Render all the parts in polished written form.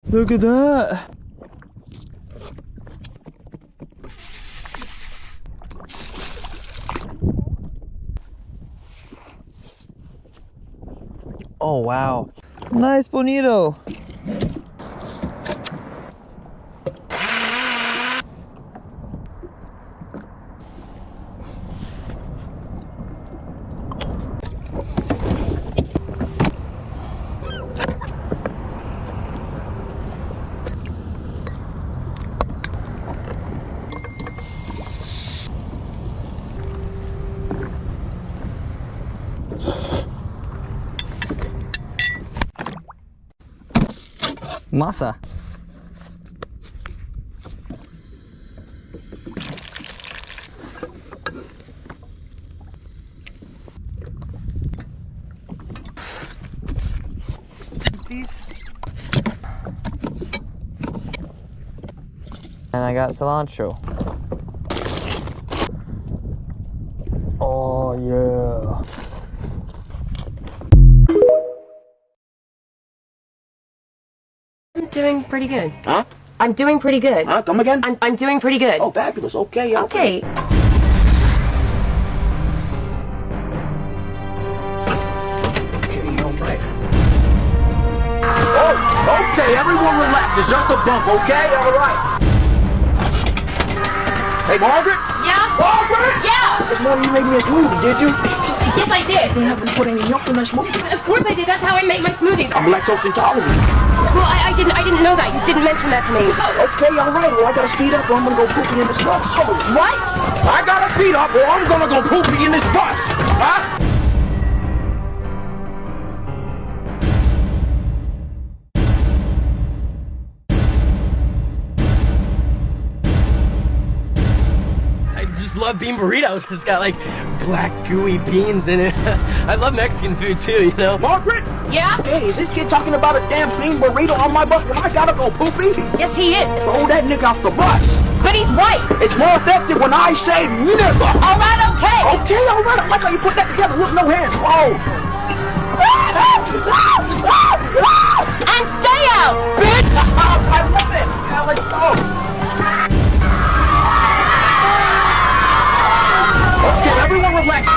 Look at that. Oh wow. Nice, bonito. Masa. And I got cilantro. Oh yeah. I'm doing pretty good. Huh? I'm doing pretty good. Huh? Come again? I'm doing pretty good. Oh, fabulous. Okay. Okay. Okay, all right. Oh, okay. Everyone relax. It's just a bump, okay? All right. Hey, Margaret? Yeah? Margaret? Yeah! This morning you made me a smoothie, did you? Yes, I did. You haven't put any milk in that smoothie. Of course I did. That's how I make my smoothies. I'm lactose intolerant. Well, I didn't know that. You didn't mention that to me. Okay, all right. Well, I gotta speed up or I'm gonna go poopy in this bus. What? I gotta speed up or I'm gonna go poopy in this bus. Huh? I just love bean burritos. It's got like black gooey beans in it. I love Mexican food too, you know? Margaret? Yeah? Hey, is this kid talking about a damn bean burrito on my bus when I gotta go poopy? Yes, he is. Throw that nigga out the bus. But he's white. It's more effective when I say nigga. All right, okay. Okay, all right. I like how you put that together with no hands. Oh. And stay out, bitch! I love it. Yeah, let's go. Okay, everyone relax.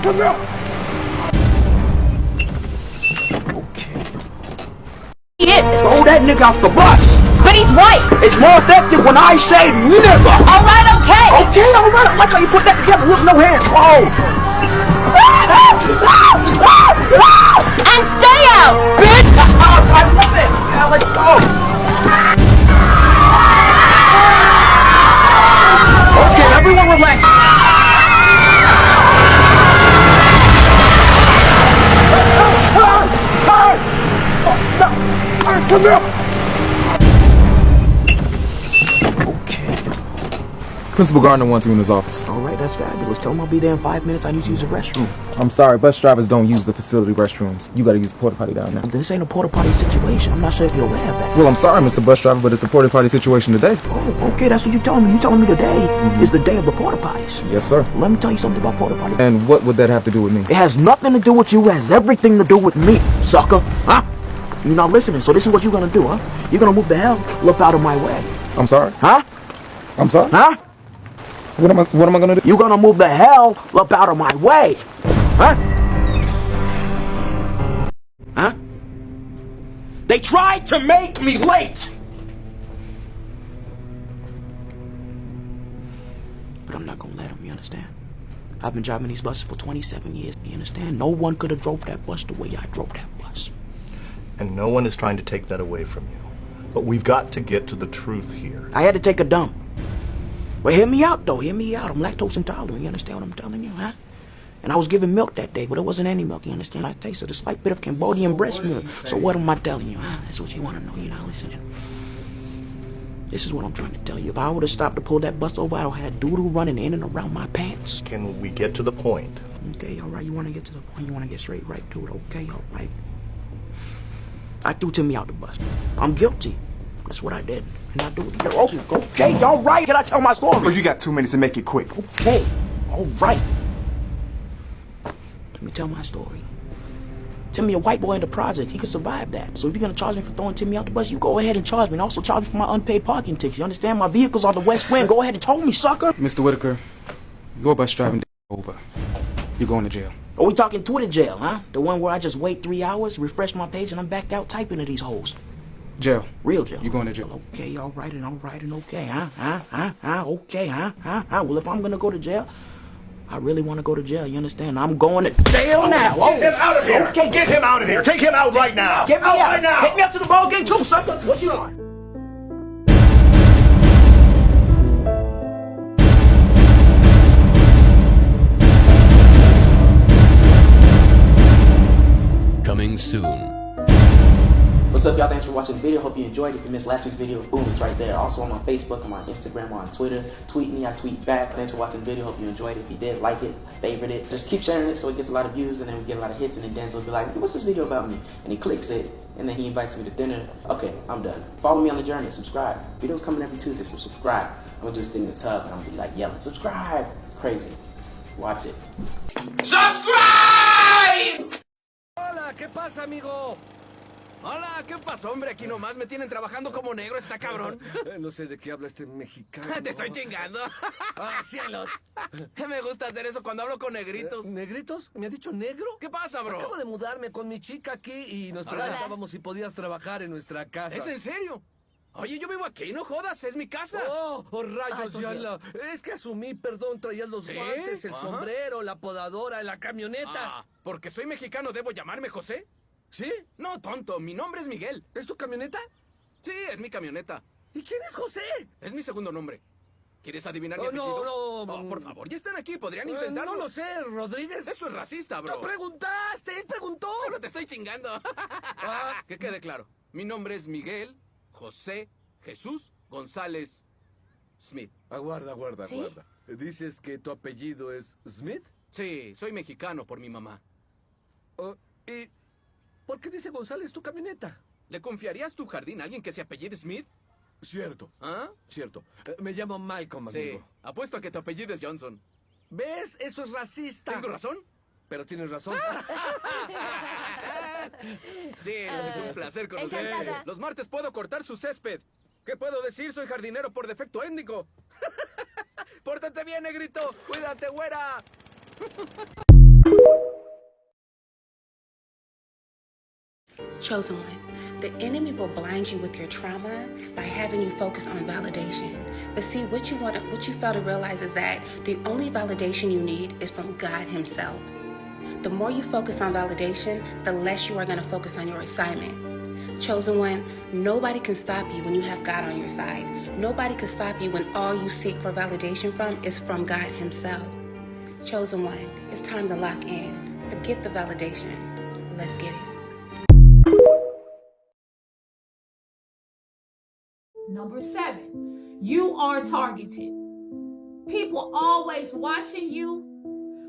Come here. Okay. He is. Throw that nigga out the bus. But he's white. It's more effective when I say nigga. All right, okay. Okay, all right. I like how you put that together with no hands. Oh. And stay out, bitch! I love it. Yeah, let's go. Okay, everyone relax. Come here. Principal Gardner wants you in his office. All right, that's fabulous. Tell him I'll be there in 5 minutes. I need to use the restroom. I'm sorry, bus drivers don't use the facility restrooms. You gotta use the porta potty down there. This ain't a porta potty situation. I'm not sure if you're aware of that. Well, I'm sorry, Mr. Bus Driver, but it's a porta potty situation today. Oh, okay, that's what you're telling me. You're telling me today is the day of the porta potties. Yes, sir. Let me tell you something about porta potty. And what would that have to do with me? It has nothing to do with you. It has everything to do with me, sucker. Huh? You're not listening, so this is what you're gonna do, huh? You're gonna move the hell up out of my way. I'm sorry. Huh? I'm sorry. Huh? What am I gonna do? You're gonna move the hell up out of my way. Huh? Huh? They tried to make me late. But I'm not gonna let them, you understand? I've been driving these buses for 27 years, you understand? No one could have drove that bus the way I drove that bus. And no one is trying to take that away from you. But we've got to get to the truth here. I had to take a dump. Well, hear me out, though. Hear me out. I'm lactose intolerant. You understand what I'm telling you, huh? And I was given milk that day, but it wasn't any milk. You understand? I tasted a slight bit of Cambodian breast milk. So what am I telling you, huh? That's what you want to know. You're not listening. This is what I'm trying to tell you. If I would have stopped to pull that bus over, I would have had doodle running in and around my pants. Can we get to the point? Okay, all right. You want to get to the point. You want to get straight right to it. Okay, all right. I threw Timmy out the bus. I'm guilty. That's what I did. And I do it. Okay, all right. Can I tell my story? Oh, you got 2 minutes to make it quick. Okay, all right. me tell my story. Timmy, a white boy in the project, he could survive that. So if you're gonna charge me for throwing Timmy out the bus, you go ahead and charge me. And also charge me for my unpaid parking tickets. You understand? My vehicle's on the west wing. Go ahead and tow me, sucker. Mr. Whitaker, your bus driving over. You're going to jail. Are we talking Twitter jail, huh? The one where I just wait 3 hours, refresh my page, and I'm back out typing to these hoes. Jail. Real jail. You're going to jail. Okay, all right, and okay, okay, Well, if I'm gonna go to jail, I really want to go to jail, you understand? I'm going to jail now. Get him out of here. Okay. Get him out of here. Take him out right now. Get me out right now. Take me up to the ball game too, sucker. What you doing? Coming soon. What's up, y'all? Thanks for watching the video. Hope you enjoyed. If you missed last week's video, boom, it's right there. Also, I'm on Facebook, I'm on Instagram, I'm on Twitter. Tweet me, I tweet back. Thanks for watching the video. Hope you enjoyed it. If you did, like it, favorite it. Just keep sharing it so it gets a lot of views, and then we get a lot of hits, and then Denzel will be like, what's this video about me? And he clicks it, and then he invites me to dinner. Okay, I'm done. Follow me on the journey. Subscribe. Videos coming every Tuesday, so subscribe. I'm going to do this thing in the tub, and I'm going to be like yelling, subscribe. It's crazy. Watch it. Subscribe! Hola, ¿qué pasa, amigo? Hola, ¿qué pasó, hombre? Aquí nomás me tienen trabajando como negro, está cabrón. No sé de qué habla este mexicano. Te estoy chingando. ¡Ah, cielos! Me gusta hacer eso cuando hablo con negritos. ¿Negritos? ¿Me ha dicho negro? ¿Qué pasa, bro? Acabo de mudarme con mi chica aquí y nos preguntábamos si podías trabajar en nuestra casa. ¿Es en serio? Oye, yo vivo aquí, no jodas, es mi casa. Oh, rayos, Yala. Es que asumí, perdón, traías los guantes, el sombrero, la podadora, la camioneta. ¿Porque soy mexicano debo llamarme José? ¿Sí? No, tonto, mi nombre es Miguel. ¿Es tu camioneta? Sí, es mi camioneta. ¿Y quién es José? Es mi segundo nombre. ¿Quieres adivinar mi apellido? No. Por favor, ya están aquí, podrían intentarlo. No lo sé, Rodríguez. Eso es racista, bro. ¡No preguntaste! ¡Él preguntó! Solo te estoy chingando. Que quede claro. Mi nombre es Miguel José Jesús González Smith. Aguarda. ¿Dices que tu apellido es Smith? Sí, soy mexicano por mi mamá. ¿Y por qué dice González tu camioneta? ¿Le confiarías tu jardín a alguien que se apellide Smith? Cierto. ¿Ah? Cierto. Me llamo Malcolm, amigo. Sí, apuesto a que tu apellido es Johnson. ¿Ves? Eso es racista. ¿Tengo razón? Pero tienes razón. Sí, es un placer conocerte. Los martes puedo cortar su césped. ¿Qué puedo decir? Soy jardinero por defecto étnico. Pórtate bien, negrito. Cuídate, güera. Chosen one, the enemy will blind you with your trauma by having you focus on validation. But see, what you fail to realize is that the only validation you need is from God Himself. The more you focus on validation, the less you are going to focus on your assignment. Chosen one, nobody can stop you when you have God on your side. Nobody can stop you when all you seek for validation from is from God Himself. Chosen one, it's time to lock in. Forget the validation. Let's get it. Number 7, you are targeted. People always watching you,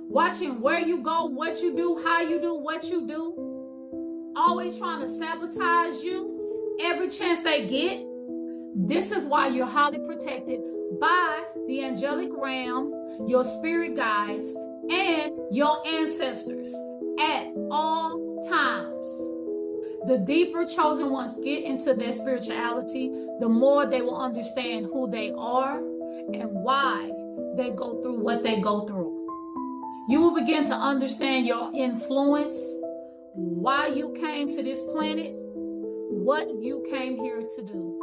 watching where you go, what you do, how you do, what you do. Always trying to sabotage you every chance they get. This is why you're highly protected by the angelic realm, your spirit guides, and your ancestors at all times. The deeper chosen ones get into their spirituality, the more they will understand who they are and why they go through what they go through. You will begin to understand your influence, why you came to this planet, what you came here to do.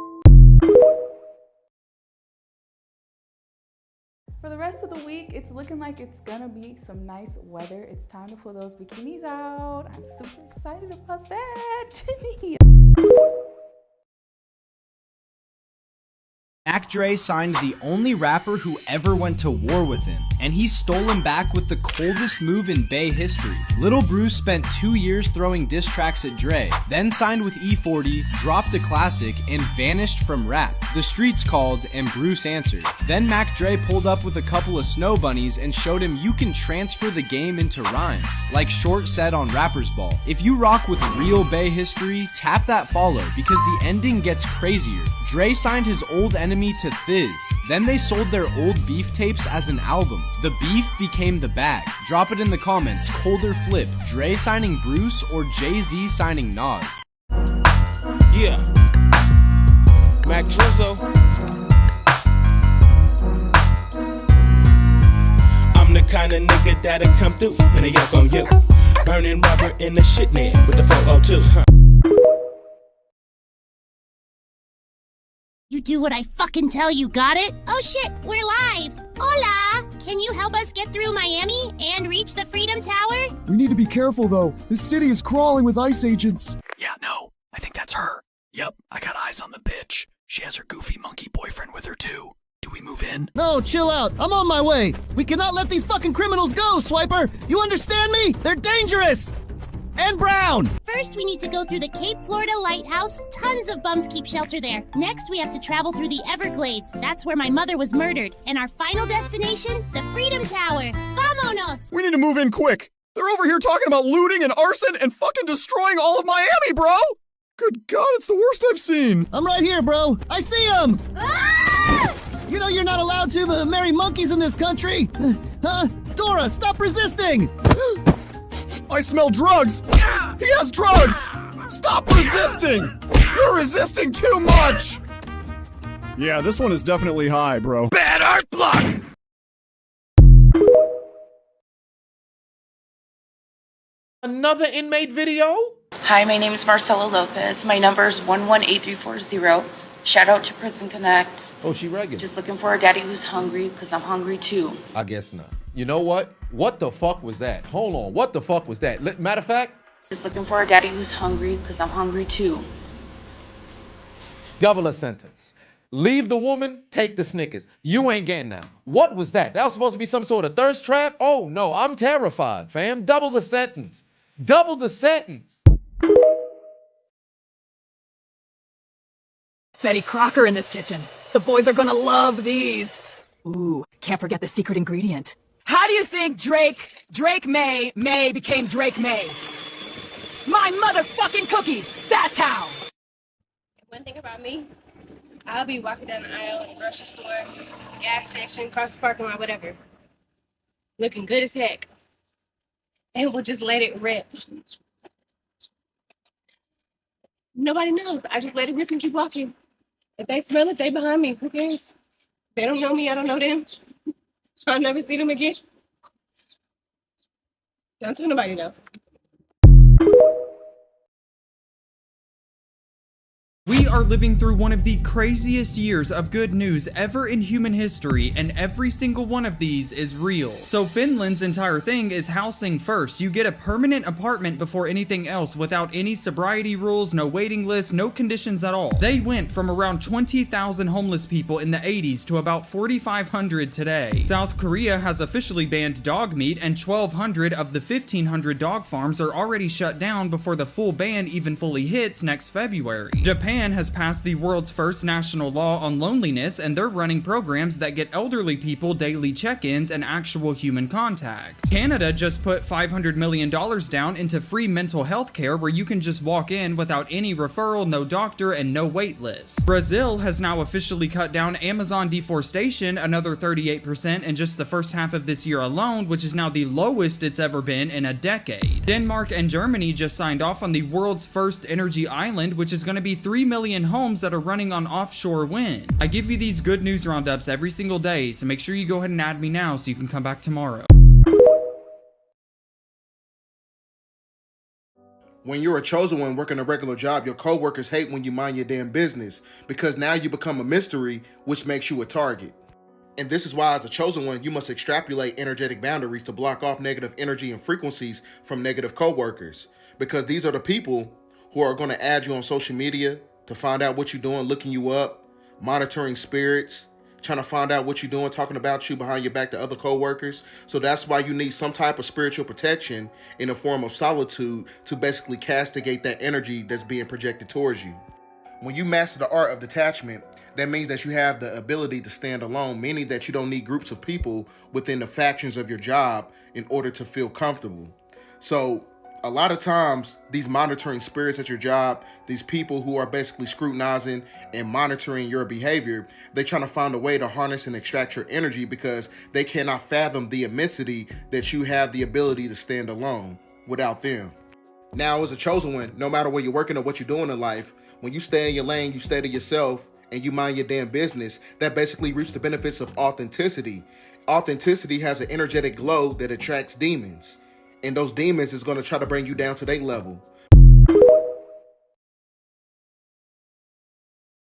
For the rest of the week, it's looking like it's gonna be some nice weather. It's time to pull those bikinis out. I'm super excited about that. Jimmy. Mac Dre signed the only rapper who ever went to war with him, and he stole him back with the coldest move in Bay history. Lil Bruce spent 2 years throwing diss tracks at Dre, then signed with E40, dropped a classic, and vanished from rap. The streets called, and Bruce answered. Then Mac Dre pulled up with a couple of snow bunnies and showed him you can transfer the game into rhymes, like Short said on Rapper's Ball. If you rock with real Bay history, tap that follow, because the ending gets crazier. Dre signed his old enemy money to Thiz. Then they sold their old beef tapes as an album. The beef became the bag. Drop it in the comments, cold or flip, Dre signing Bruce or Jay-Z signing Nas. Yeah. Mac Drizzo. I'm the kind of nigga that'll come through and a yuck on you. Burning rubber in the shit man with the 402. Huh. You do what I fucking tell you, got it? Oh shit, we're live! Hola! Can you help us get through Miami and reach the Freedom Tower? We need to be careful though. This city is crawling with ICE agents. Yeah, no, I think that's her. Yep, I got eyes on the bitch. She has her goofy monkey boyfriend with her too. Do we move in? No, chill out. I'm on my way. We cannot let these fucking criminals go, Swiper. You understand me? They're dangerous. And brown. First, we need to go through the Cape Florida Lighthouse. Tons of bums keep shelter there. Next, we have to travel through the Everglades. That's where my mother was murdered. And our final destination, the Freedom Tower. Vamonos! We need to move in quick. They're over here talking about looting and arson and fucking destroying all of Miami, bro. Good God, it's the worst I've seen. I'm right here, bro. I see him. Ah! You know you're not allowed to marry monkeys in this country. Huh? Dora, stop resisting. I smell drugs! He has drugs! Stop resisting! You're resisting too much! Yeah, this one is definitely high, bro. Bad art block! Another inmate video? Hi, my name is Marcela Lopez. My number is 118340. Shout out to Prison Connect. Oh, she regular. Just looking for a daddy who's hungry, because I'm hungry too. I guess not. You know what? What the fuck was that? Hold on. What the fuck was that? Matter of fact. Just looking for a daddy who's hungry, because I'm hungry too. Double a sentence. Leave the woman, take the Snickers. You ain't getting that. What was that? That was supposed to be some sort of thirst trap? Oh no, I'm terrified, fam. Double the sentence. Double the sentence. Betty Crocker in this kitchen. The boys are gonna love these. Ooh, can't forget the secret ingredient. How do you think Drake May became Drake May? My motherfucking cookies! That's how! One thing about me, I'll be walking down the aisle in the grocery store, gas station, across the parking lot, whatever. Looking good as heck. And we'll just let it rip. Nobody knows. I just let it rip and keep walking. If they smell it, they behind me. Who cares? They don't know me, I don't know them. I'll never see them again. Don't tell nobody though. We are living through one of the craziest years of good news ever in human history, and every single one of these is real. So Finland's entire thing is housing first. You get a permanent apartment before anything else without any sobriety rules, no waiting lists, no conditions at all. They went from around 20,000 homeless people in the 80s to about 4,500 today. South Korea has officially banned dog meat, and 1,200 of the 1,500 dog farms are already shut down before the full ban even fully hits next February. Japan has passed the world's first national law on loneliness, and they're running programs that get elderly people daily check-ins and actual human contact. Canada just put $500 million down into free mental health care where you can just walk in without any referral, no doctor, and no wait list. Brazil has now officially cut down Amazon deforestation another 38% in just the first half of this year alone, which is now the lowest it's ever been in a decade. Denmark and Germany just signed off on the world's first energy island, which is going to be 3 million homes that are running on offshore wind. I give you these good news roundups every single day, so make sure you go ahead and add me now so you can come back tomorrow. When you're a chosen one working a regular job, your coworkers hate when you mind your damn business, because now you become a mystery, which makes you a target. And this is why, as a chosen one, you must extrapolate energetic boundaries to block off negative energy and frequencies from negative coworkers, because these are the people who are going to add you on social media to find out what you're doing, looking you up, monitoring spirits, trying to find out what you're doing, talking about you behind your back to other coworkers. So that's why you need some type of spiritual protection in the form of solitude to basically castigate that energy that's being projected towards you. When you master the art of detachment, that means that you have the ability to stand alone, meaning that you don't need groups of people within the factions of your job in order to feel comfortable. So A lot of times, these monitoring spirits at your job, these people who are basically scrutinizing and monitoring your behavior, they're trying to find a way to harness and extract your energy because they cannot fathom the immensity that you have the ability to stand alone without them. Now, as a chosen one, no matter where you're working or what you're doing in life, when you stay in your lane, you stay to yourself, and you mind your damn business, that basically reaps the benefits of authenticity. Authenticity has an energetic glow that attracts demons. And those demons is going to try to bring you down to their level.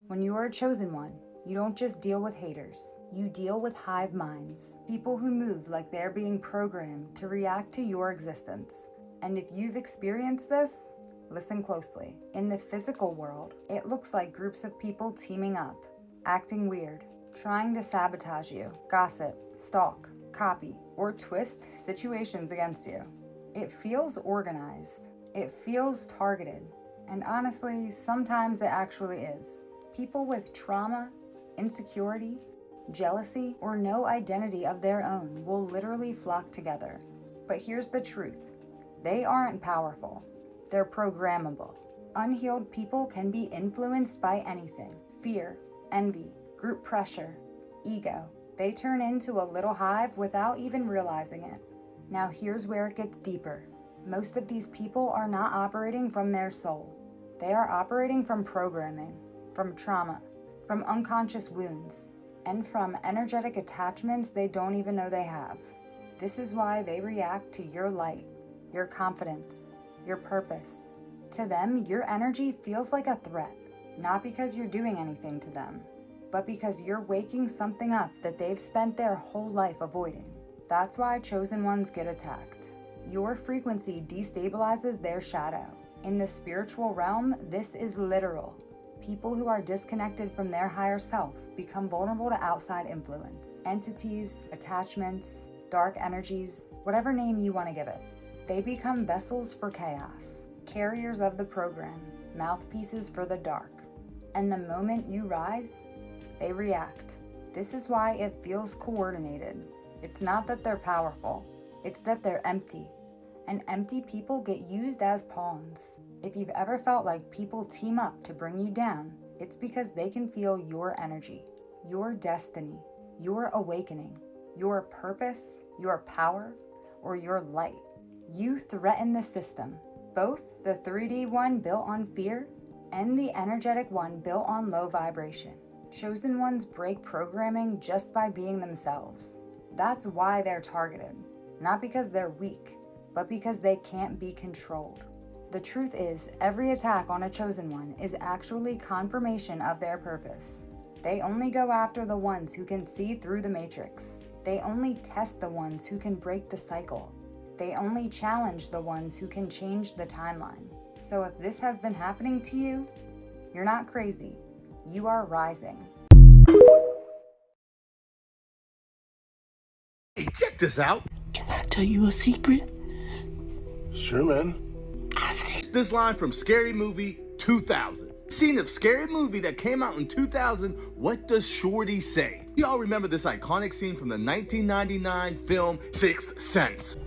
When you are a chosen one, you don't just deal with haters. You deal with hive minds. People who move like they're being programmed to react to your existence. And if you've experienced this, listen closely. In the physical world, it looks like groups of people teaming up, acting weird, trying to sabotage you, gossip, stalk, copy, or twist situations against you. It feels organized, it feels targeted, and honestly, sometimes it actually is. People with trauma, insecurity, jealousy, or no identity of their own will literally flock together. But here's the truth. They aren't powerful. They're programmable. Unhealed people can be influenced by anything. Fear, envy, group pressure, ego. They turn into a little hive without even realizing it. Now here's where it gets deeper. Most of these people are not operating from their soul. They are operating from programming, from trauma, from unconscious wounds, and from energetic attachments they don't even know they have. This is why they react to your light, your confidence, your purpose. To them, your energy feels like a threat, not because you're doing anything to them, but because you're waking something up that they've spent their whole life avoiding. That's why chosen ones get attacked. Your frequency destabilizes their shadow. In the spiritual realm, this is literal. People who are disconnected from their higher self become vulnerable to outside influence. Entities, attachments, dark energies, whatever name you want to give it. They become vessels for chaos, carriers of the program, mouthpieces for the dark. And the moment you rise, they react. This is why it feels coordinated. It's not that they're powerful, it's that they're empty. And empty people get used as pawns. If you've ever felt like people team up to bring you down, it's because they can feel your energy, your destiny, your awakening, your purpose, your power, or your light. You threaten the system, both the 3D one built on fear and the energetic one built on low vibration. Chosen ones break programming just by being themselves. That's why they're targeted, not because they're weak, but because they can't be controlled. The truth is, every attack on a chosen one is actually confirmation of their purpose. They only go after the ones who can see through the matrix. They only test the ones who can break the cycle. They only challenge the ones who can change the timeline. So if this has been happening to you, you're not crazy. You are rising. Hey, check this out. Can I tell you a secret? Sure, man. I see this line from Scary Movie 2000. Scene of Scary Movie that came out in 2000, What Does Shorty Say? Y'all remember this iconic scene from the 1999 film Sixth Sense.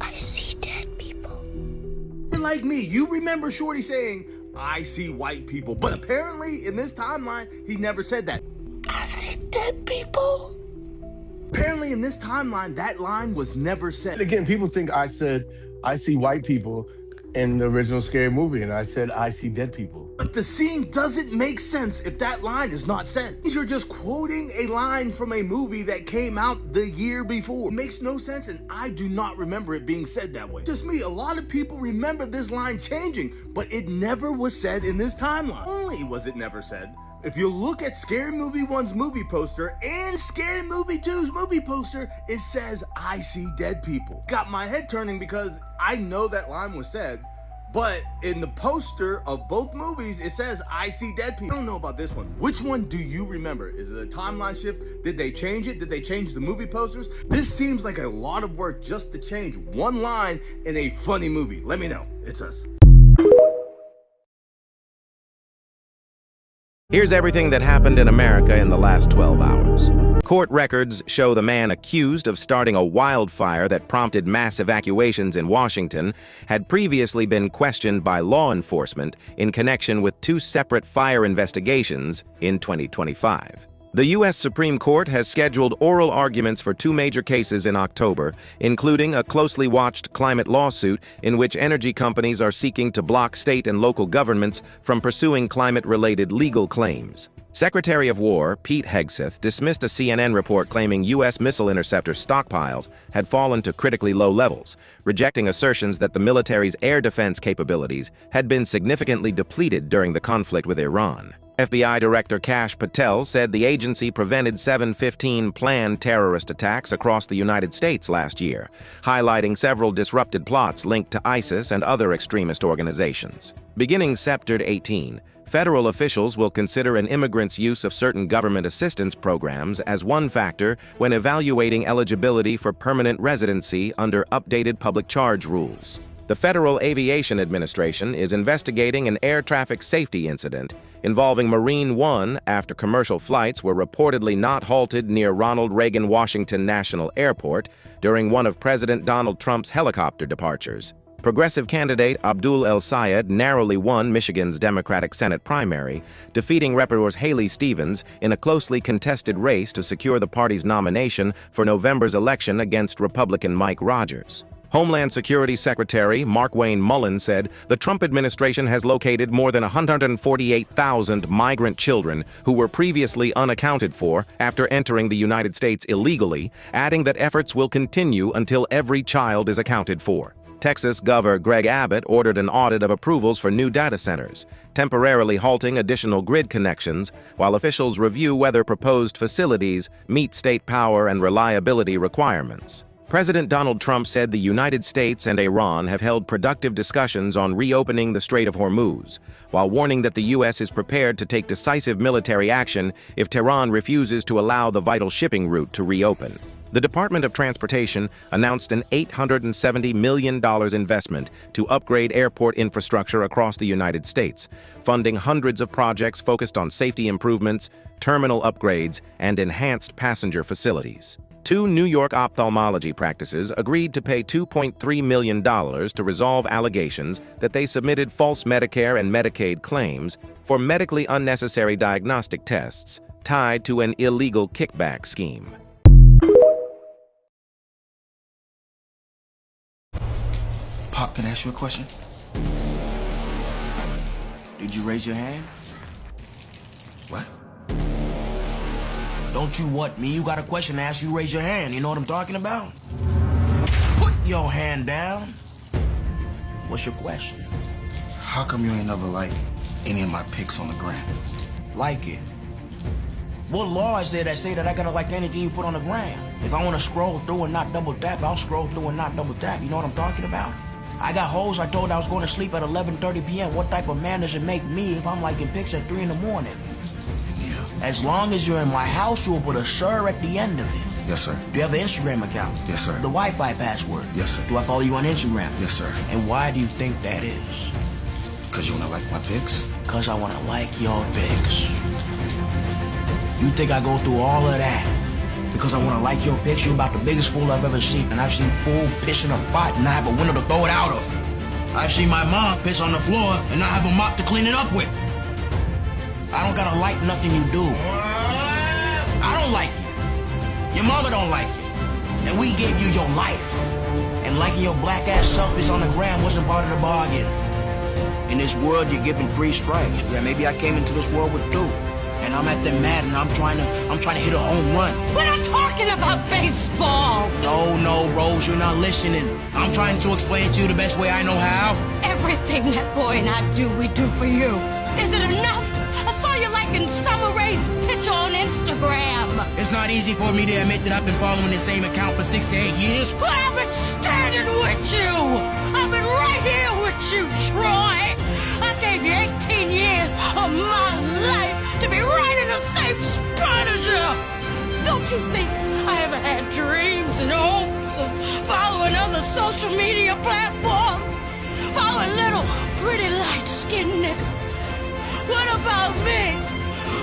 I see dead people. You're like me, you remember Shorty saying, I see white people, but apparently in this timeline, he never said that. I see dead people. Apparently in this timeline, that line was never said. Again, people think I said, I see white people in the original Scary Movie, and I said, I see dead people. But the scene doesn't make sense if that line is not said. You're just quoting a line from a movie that came out the year before. It makes no sense, and I do not remember it being said that way. Just me, a lot of people remember this line changing, but it never was said in this timeline. Only was it never said. If you look at Scary Movie 1's movie poster and Scary Movie 2's movie poster, it says, I see dead people. Got my head turning because I know that line was said, but in the poster of both movies, it says, I see dead people. I don't know about this one. Which one do you remember? Is it a timeline shift? Did they change it? Did they change the movie posters? This seems like a lot of work just to change one line in a funny movie. Let me know. It's us. Here's everything that happened in America in the last 12 hours. Court records show the man accused of starting a wildfire that prompted mass evacuations in Washington had previously been questioned by law enforcement in connection with 2 separate fire investigations in 2025. The U.S. Supreme Court has scheduled oral arguments for 2 major cases in October, including a closely watched climate lawsuit in which energy companies are seeking to block state and local governments from pursuing climate-related legal claims. Secretary of War Pete Hegseth dismissed a CNN report claiming U.S. missile interceptor stockpiles had fallen to critically low levels, rejecting assertions that the military's air defense capabilities had been significantly depleted during the conflict with Iran. FBI Director Kash Patel said the agency prevented 715 planned terrorist attacks across the United States last year, highlighting several disrupted plots linked to ISIS and other extremist organizations. Beginning September 18, federal officials will consider an immigrant's use of certain government assistance programs as one factor when evaluating eligibility for permanent residency under updated public charge rules. The Federal Aviation Administration is investigating an air traffic safety incident involving Marine One after commercial flights were reportedly not halted near Ronald Reagan Washington National Airport during one of President Donald Trump's helicopter departures. Progressive candidate Abdul El Sayed narrowly won Michigan's Democratic Senate primary, defeating Representative Haley Stevens in a closely contested race to secure the party's nomination for November's election against Republican Mike Rogers. Homeland Security Secretary Markwayne Mullin said the Trump administration has located more than 148,000 migrant children who were previously unaccounted for after entering the United States illegally, adding that efforts will continue until every child is accounted for. Texas Governor Greg Abbott ordered an audit of approvals for new data centers, temporarily halting additional grid connections while officials review whether proposed facilities meet state power and reliability requirements. President Donald Trump said the United States and Iran have held productive discussions on reopening the Strait of Hormuz, while warning that the U.S. is prepared to take decisive military action if Tehran refuses to allow the vital shipping route to reopen. The Department of Transportation announced an $870 million investment to upgrade airport infrastructure across the United States, funding hundreds of projects focused on safety improvements, terminal upgrades, and enhanced passenger facilities. 2 New York ophthalmology practices agreed to pay $2.3 million to resolve allegations that they submitted false Medicare and Medicaid claims for medically unnecessary diagnostic tests tied to an illegal kickback scheme. Pop, can I ask you a question? Did you raise your hand? What? Don't you what me? You got a question to ask, you raise your hand. You know what I'm talking about? Put your hand down. What's your question? How come you ain't never liked any of my pics on the gram? Like it? What law is there that say that I gotta like anything you put on the gram? If I wanna scroll through and not double tap, I'll scroll through and not double tap. You know what I'm talking about? I got hoes I told I was going to sleep at 11:30 p.m. What type of man does it make me if I'm liking pics at 3 in the morning? Yeah. As long as you're in my house, you'll put a sir at the end of it. Yes, sir. Do you have an Instagram account? Yes, sir. The Wi-Fi password? Yes, sir. Do I follow you on Instagram? Yes, sir. And why do you think that is? Because you want to like my pics? Because I want to like your pics. You think I go through all of that because I want to like your pics? You're about the biggest fool I've ever seen. And I've seen fool piss in a pot and I have a window to throw it out of. I've seen my mom piss on the floor and I have a mop to clean it up with. I don't gotta like nothing you do. I don't like you. Your mama don't like you. And we gave you your life. And liking your black ass selfies on the gram wasn't part of the bargain. In this world, you're given 3 strikes. Yeah, maybe I came into this world with 2. And I'm at them mad and I'm trying to hit a home run. We're not talking about baseball. No, Rose, you're not listening. I'm trying to explain it to you the best way I know how. Everything that boy and I do, we do for you. Is it enough? I saw you liking Summer Rae's picture on Instagram. It's not easy for me to admit that I've been following the same account for 6 to 8 years. But I've been standing with you. I've been right here with you, Troy. I gave you 18 years of my life to be right in the same spot as you. Don't you think I ever had dreams and hopes of following other social media platforms? Following little pretty light-skinned niggas? What about me?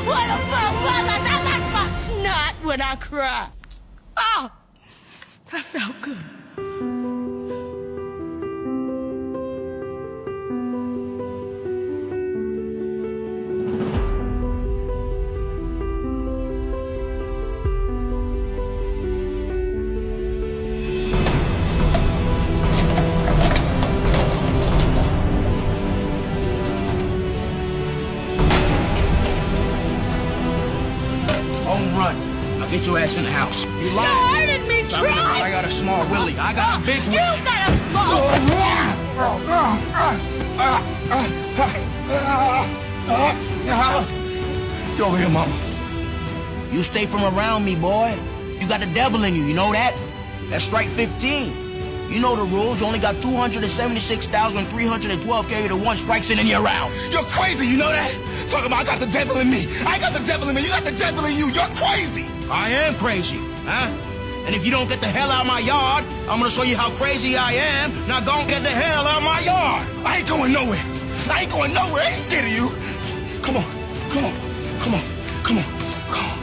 What about mother? That's my snot when I cry. Oh, that felt good. Home run. I'll get your ass in the house. You lying. No, I didn't mean try. I got a small willy. I got a big willy. You got a small. Get over here, mama. You stay from around me, boy. You got the devil in you, you know that? That's strike 15. You know the rules. You only got 276,312 carry to one strikes in and you're out. You're crazy, you know that? Talk about I got the devil in me. I got the devil in me. You got the devil in you. You're crazy. I am crazy, huh? And if you don't get the hell out of my yard, I'm gonna show you how crazy I am. Now go and get the hell out of my yard. I ain't going nowhere. I ain't going nowhere. I ain't scared of you. Come on. Come on. Come on. Come on. Come on.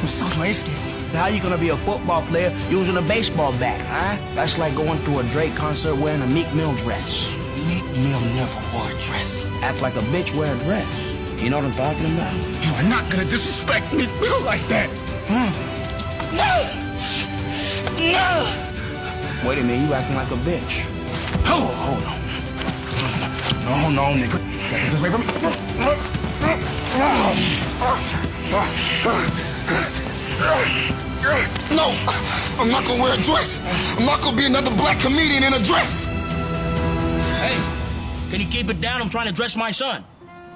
I'm sorry, I ain't scared of you. How you gonna be a football player using a baseball bat, huh? That's like going to a Drake concert wearing a Meek Mill dress. Meek Mill never wore a dress. Act like a bitch wear a dress. You know what I'm talking about? You are not gonna disrespect Meek Mill like that. Huh? No! No! Wait a minute, you acting like a bitch. Oh, hold on. No, nigga. Get this away from me. No, I'm not gonna wear a dress. I'm not gonna be another black comedian in a dress. Hey, can you keep it down? I'm trying to dress my son.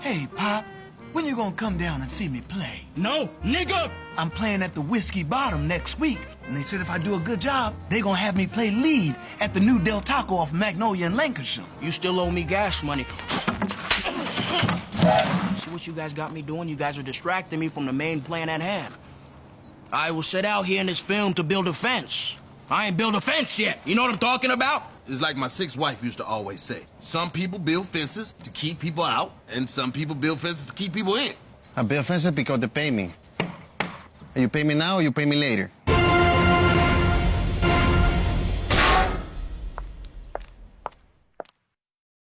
Hey, Pop, when you gonna come down and see me play? No, nigga! I'm playing at the Whiskey Bottom next week, and they said if I do a good job, they gonna have me play lead at the new Del Taco off Magnolia in Lancashire. You still owe me gas money. See what you guys got me doing? You guys are distracting me from the main plan at hand. I was set out here in this film to build a fence. I ain't built a fence yet. You know what I'm talking about? It's like my sixth wife used to always say. Some people build fences to keep people out, and some people build fences to keep people in. I build fences because they pay me. You pay me now or you pay me later?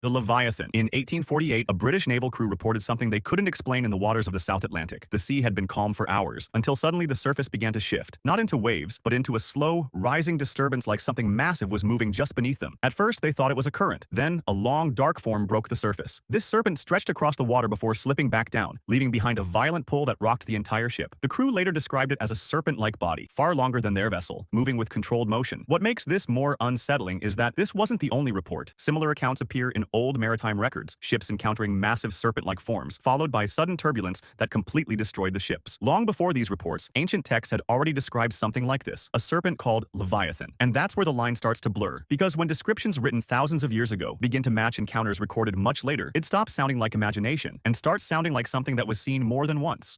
The Leviathan. In 1848, a British naval crew reported something they couldn't explain in the waters of the South Atlantic. The sea had been calm for hours, until suddenly the surface began to shift, not into waves, but into a slow, rising disturbance like something massive was moving just beneath them. At first, they thought it was a current. Then, a long, dark form broke the surface. This serpent stretched across the water before slipping back down, leaving behind a violent pull that rocked the entire ship. The crew later described it as a serpent-like body, far longer than their vessel, moving with controlled motion. What makes this more unsettling is that this wasn't the only report. Similar accounts appear in old maritime records, ships encountering massive serpent-like forms, followed by sudden turbulence that completely destroyed the ships. Long before these reports, ancient texts had already described something like this, a serpent called Leviathan. And that's where the line starts to blur, because when descriptions written thousands of years ago begin to match encounters recorded much later, it stops sounding like imagination and starts sounding like something that was seen more than once.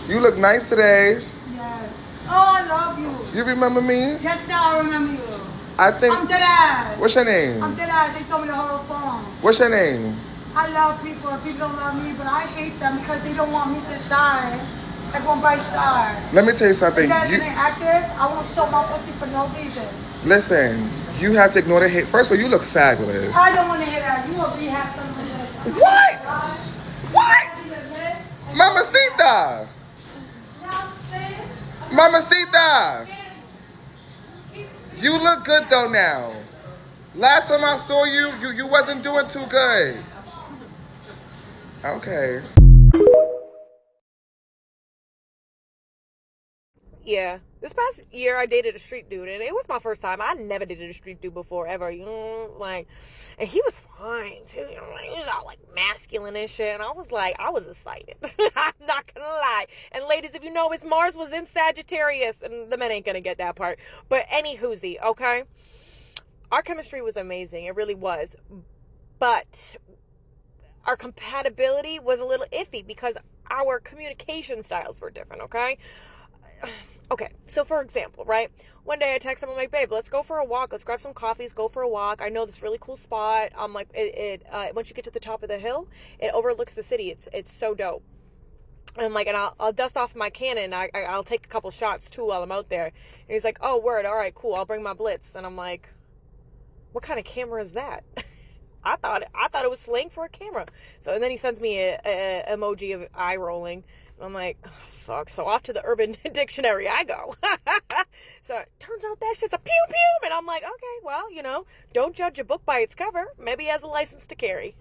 You look nice today. Yes. Oh, I love you. You remember me? Yes, now I remember you. I think. I'm dead. What's your name? I'm dead. They told me to hold the phone. What's your name? I love people and people don't love me, but I hate them because they don't want me to shine like one bright star. Let me tell you something. You guys getting active? I won't show my pussy for no reason. Listen, you have to ignore the hate. First of all, you look fabulous. I don't want to hear that. You will rehab something. What? What? Mamacita! Mamacita! You look good though now. Last time I saw you, you wasn't doing too good. Okay. Yeah, this past year I dated a street dude, and it was my first time. I never dated a street dude before, ever. You know, like, and he was fine too. You know, like, he was all like masculine and shit. And I was excited. I'm not gonna lie. And ladies, if you know, his Mars was in Sagittarius, and the men ain't gonna get that part. But any hoozy, okay? Our chemistry was amazing. It really was. But our compatibility was a little iffy because our communication styles were different, okay? okay, so for example, right? One day I text him, I'm like, babe, let's go for a walk. Let's grab some coffees, go for a walk. I know this really cool spot. I'm like, once you get to the top of the hill, it overlooks the city. It's so dope. And I'm like, and I'll dust off my Canon. I'll take a couple shots too while I'm out there. And he's like, oh, word. All right, cool. I'll bring my Blitz. And I'm like, what kind of camera is that? I thought it was slang for a camera. So, and then he sends me a emoji of eye rolling. And I'm like, oh, fuck. So off to the Urban Dictionary I go. So it turns out that shit's a pew pew. And I'm like, okay, well, you know, don't judge a book by its cover. Maybe he has a license to carry.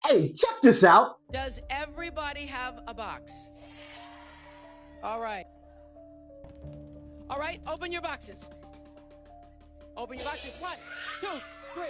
Hey, check this out. Does everybody have a box? All right. All right, open your boxes. Open your boxes. 1, 2, 3.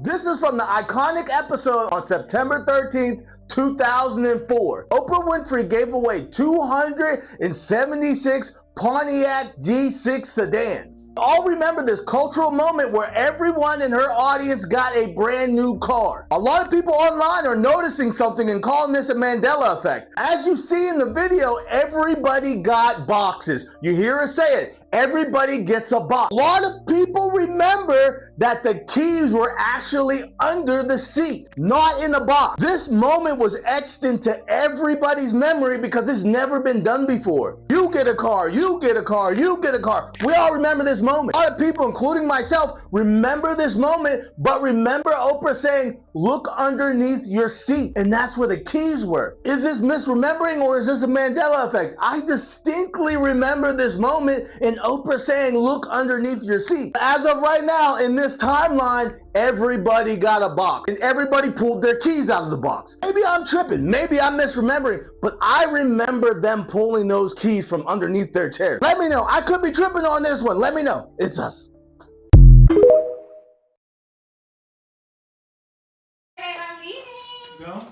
This is from the iconic episode on September 13th, 2004. Oprah Winfrey gave away 276 Pontiac G6 sedans. All remember this cultural moment where everyone in her audience got a brand new car. A lot of people online are noticing something and calling this a Mandela effect. As you see in the video, everybody got boxes. You hear her say it. Everybody gets a box. A lot of people remember that the keys were actually under the seat, not in a box. This moment was etched into everybody's memory because it's never been done before. You get a car, you get a car, you get a car. We all remember this moment. A lot of people, including myself, remember this moment, but remember Oprah saying, look underneath your seat. And that's where the keys were. Is this misremembering or is this a Mandela effect? I distinctly remember this moment in Oprah saying, look underneath your seat. As of right now, in this timeline, everybody got a box and everybody pulled their keys out of the box. Maybe I'm tripping, maybe I'm misremembering, but I remember them pulling those keys from underneath their chair. Let me know. I could be tripping on this one. Let me know. It's us. Go.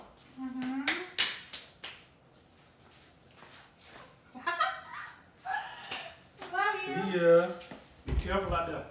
See ya. Be careful out there.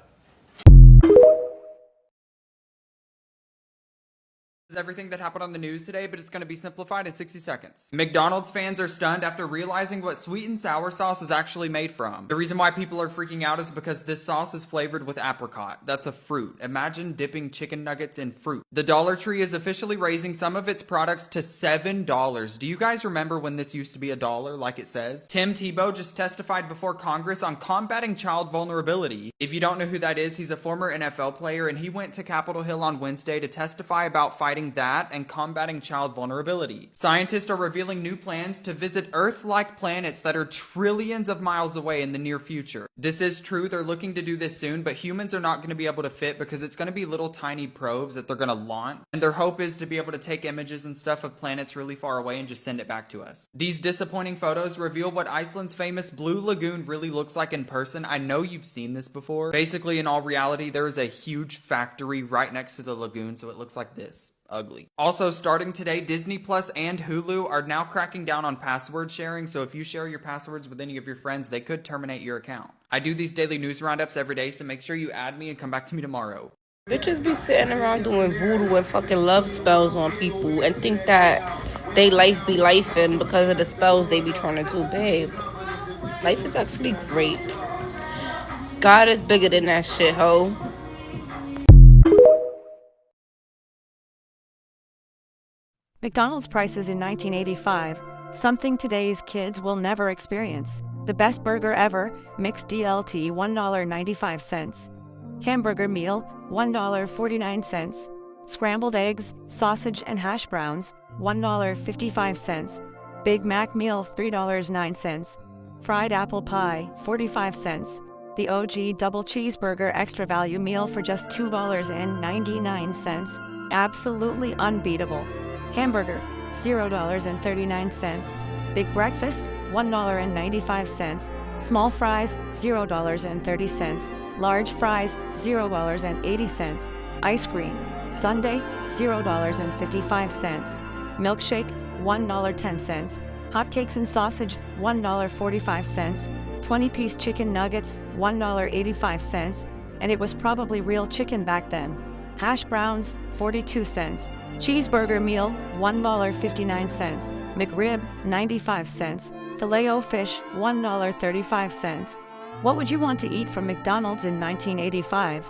Everything that happened on the news today, but it's going to be simplified in 60 seconds. McDonald's fans are stunned after realizing what sweet and sour sauce is actually made from. The reason why people are freaking out is because this sauce is flavored with apricot. That's a fruit. Imagine dipping chicken nuggets in fruit. The Dollar Tree is officially raising some of its products to $7. Do you guys remember when this used to be $1 like it says? Tim Tebow just testified before Congress on combating child vulnerability. If you don't know who that is, he's a former NFL player and he went to Capitol Hill on Wednesday to testify about fighting that and combating child vulnerability. Scientists are revealing new plans to visit Earth-like planets that are trillions of miles away in the near future. This is true, they're looking to do this soon, but humans are not going to be able to fit because it's going to be little tiny probes that they're going to launch, and their hope is to be able to take images and stuff of planets really far away and just send it back to us. These disappointing photos reveal what Iceland's famous Blue Lagoon really looks like in person. I know you've seen this before. Basically, in all reality, there is a huge factory right next to the lagoon, so it looks like this. Ugly. Also, starting today, Disney Plus and Hulu are now cracking down on password sharing, so if you share your passwords with any of your friends, they could terminate your account. I do these daily news roundups every day, so make sure you add me and come back to me tomorrow. Bitches be sitting around doing voodoo and fucking love spells on people and think that they life be lifing because of the spells they be trying to do. Babe, life is actually great. God is bigger than that shit, ho. McDonald's prices in 1985, something today's kids will never experience. The best burger ever, mixed DLT $1.95. Hamburger meal $1.49. Scrambled eggs, sausage and hash browns $1.55. Big Mac meal $3.09. Fried apple pie 45 cents. The OG double cheeseburger extra value meal for just $2.99. Absolutely unbeatable. Hamburger, $0.39. Big breakfast, $1.95. Small fries, $0.30. Large fries, $0.80. Ice cream, sundae, $0.55. Milkshake, $1.10. Hotcakes and sausage, $1.45. 20-piece chicken nuggets, $1.85. and it was probably real chicken back then. Hash browns, 42 cents. Cheeseburger meal, $1.59. McRib, 95 cents. Filet-O-Fish, $1.35. What would you want to eat from McDonald's in 1985?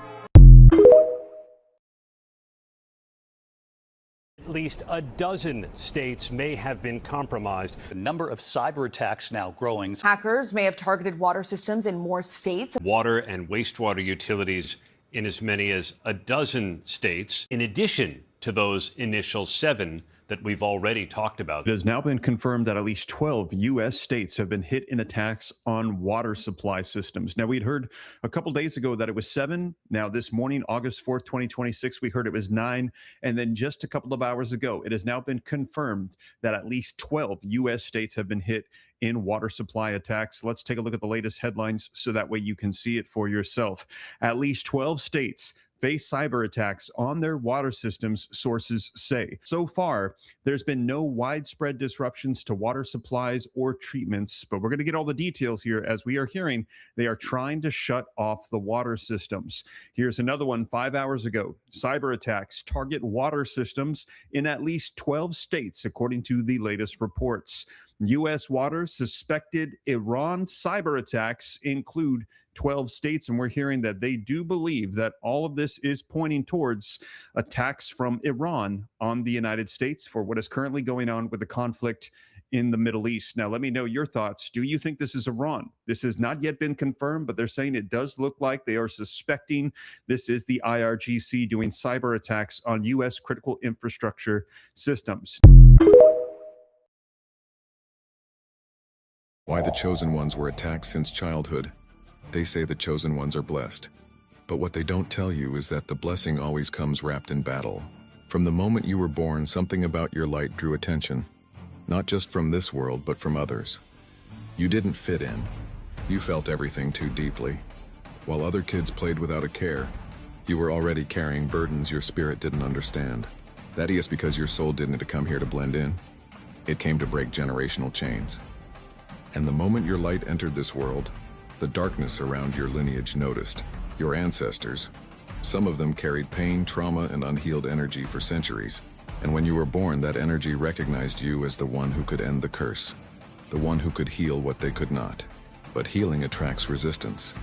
At least a dozen states may have been compromised. The number of cyber attacks now growing. Hackers may have targeted water systems in more states. Water and wastewater utilities in as many as a dozen states, in addition to those initial 7 that we've already talked about. It has now been confirmed that at least 12 U.S. states have been hit in attacks on water supply systems. Now, we'd heard a couple days ago that it was 7. Now, this morning, August 4th, 2026, we heard it was 9. And then just a couple of hours ago, it has now been confirmed that at least 12 U.S. states have been hit in water supply attacks. Let's take a look at the latest headlines so that way you can see it for yourself. At least 12 states face cyber attacks on their water systems, sources say. So far, there's been no widespread disruptions to water supplies or treatments, but we're going to get all the details here. As we are hearing, they are trying to shut off the water systems. Here's another one 5 hours ago. Cyber attacks target water systems in at least 12 states, according to the latest reports. U.S. water suspected Iran cyber attacks include 12 states, and we're hearing that they do believe that all of this is pointing towards attacks from Iran on the United States for what is currently going on with the conflict in the Middle East. Now, let me know your thoughts. Do you think this is Iran? This has not yet been confirmed, but they're saying it does look like they are suspecting this is the IRGC doing cyber attacks on U.S. critical infrastructure systems. Why the Chosen Ones were attacked since childhood. They say the Chosen Ones are blessed. But what they don't tell you is that the blessing always comes wrapped in battle. From the moment you were born, something about your light drew attention. Not just from this world, but from others. You didn't fit in. You felt everything too deeply. While other kids played without a care, you were already carrying burdens your spirit didn't understand. That is because your soul didn't come here to blend in. It came to break generational chains. And the moment your light entered this world, the darkness around your lineage noticed. Your ancestors, some of them carried pain, trauma, and unhealed energy for centuries. And when you were born, that energy recognized you as the one who could end the curse, the one who could heal what they could not. But healing attracts resistance.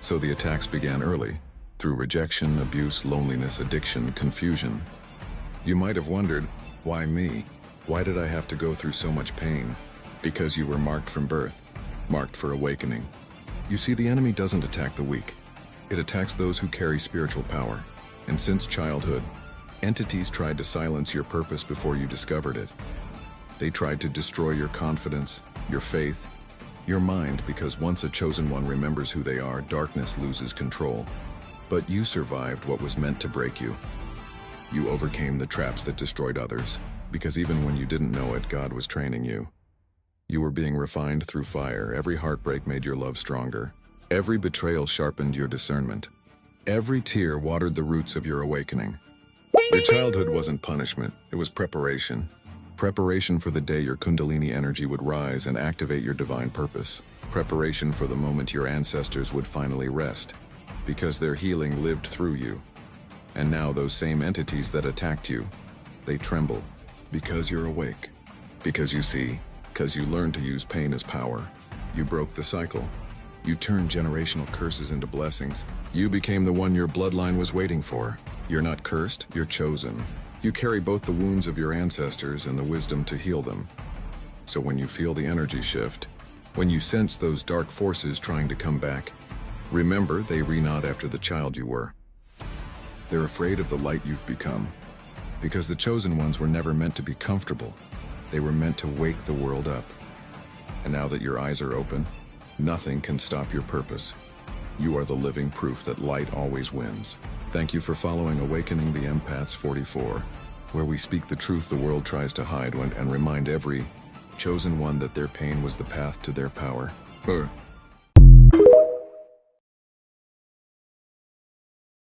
So the attacks began early, through rejection, abuse, loneliness, addiction, confusion. You might have wondered, why me? Why did I have to go through so much pain? Because you were marked from birth, marked for awakening. You see, the enemy doesn't attack the weak. It attacks those who carry spiritual power. And since childhood, entities tried to silence your purpose before you discovered it. They tried to destroy your confidence, your faith, your mind, because once a chosen one remembers who they are, darkness loses control. But you survived what was meant to break you. You overcame the traps that destroyed others, because even when you didn't know it, God was training you. You were being refined through fire. Every heartbreak made your love stronger. Every betrayal sharpened your discernment. Every tear watered the roots of your awakening. Your childhood wasn't punishment, it was preparation. Preparation for the day your Kundalini energy would rise and activate your divine purpose. Preparation for the moment your ancestors would finally rest, because their healing lived through you. And now those same entities that attacked you, they tremble, because you're awake. Because you see, because you learned to use pain as power. You broke the cycle. You turned generational curses into blessings. You became the one your bloodline was waiting for. You're not cursed, you're chosen. You carry both the wounds of your ancestors and the wisdom to heal them. So when you feel the energy shift, when you sense those dark forces trying to come back, remember they renod after the child you were. They're afraid of the light you've become. Because the chosen ones were never meant to be comfortable. They were meant to wake the world up. And now that your eyes are open, nothing can stop your purpose. You are the living proof that light always wins. Thank you for following Awakening the Empaths 44, where we speak the truth the world tries to hide and remind every chosen one that their pain was the path to their power.